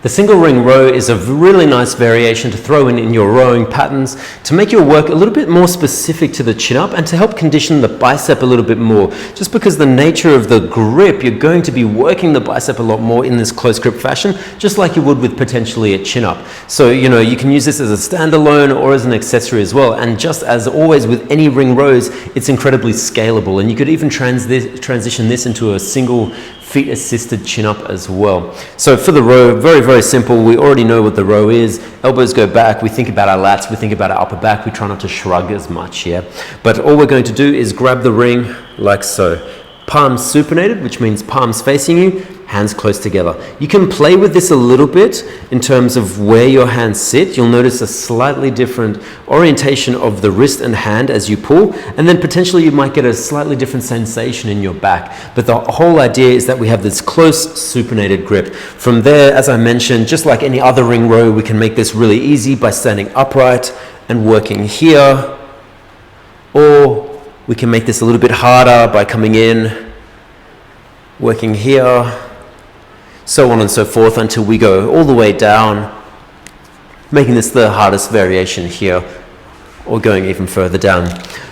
The single ring row is a really nice variation to throw in your rowing patterns to make your work a little bit more specific to the chin up and to help condition the bicep a little bit more. Just because the nature of the grip, you're going to be working the bicep a lot more in this close grip fashion, just like you would with potentially a chin up. So, you can use this as a standalone or as an accessory as well. And just as always with any ring rows, it's incredibly scalable. And you could even transition this into a single feet assisted chin up as well. So for the row, very, very simple. We already know what the row is. Elbows go back. We think about our lats. We think about our upper back. We try not to shrug as much, yeah? But all we're going to do is grab the ring like so. Palms supinated, which means palms facing you, hands close together. You can play with this a little bit in terms of where your hands sit. You'll notice a slightly different orientation of the wrist and hand as you pull, and then potentially you might get a slightly different sensation in your back. But the whole idea is that we have this close supinated grip. From there, as I mentioned, just like any other ring row, we can make this really easy by standing upright and working here, or we can make this a little bit harder by coming in, working here, so on and so forth until we go all the way down, making this the hardest variation here, or going even further down.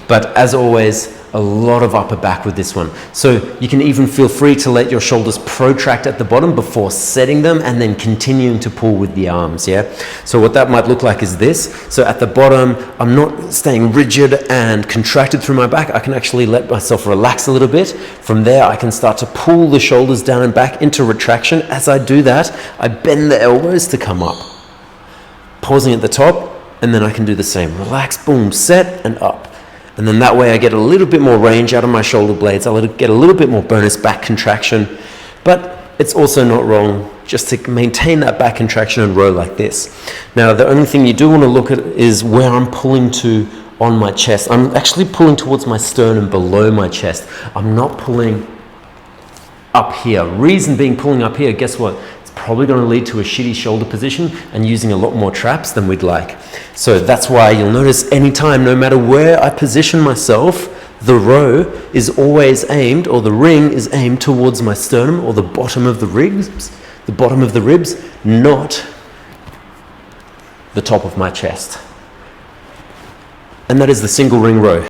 But as always, a lot of upper back with this one. So you can even feel free to let your shoulders protract at the bottom before setting them and then continuing to pull with the arms, yeah? So what that might look like is this. So at the bottom, I'm not staying rigid and contracted through my back. I can actually let myself relax a little bit. From there, I can start to pull the shoulders down and back into retraction. As I do that, I bend the elbows to come up. Pausing at the top, and then I can do the same. Relax, boom, set, and up. And then that way I get a little bit more range out of my shoulder blades. I'll get a little bit more bonus back contraction. But it's also not wrong just to maintain that back contraction and row like this. Now, the only thing you do want to look at is where I'm pulling to on my chest. I'm actually pulling towards my sternum below my chest. I'm not pulling up here. Reason being pulling up here, guess what? Probably going to lead to a shitty shoulder position and using a lot more traps than we'd like. So that's why you'll notice anytime, no matter where I position myself, the row is always aimed, or the ring is aimed towards my sternum or the bottom of the ribs, not the top of my chest. And that is the single ring row.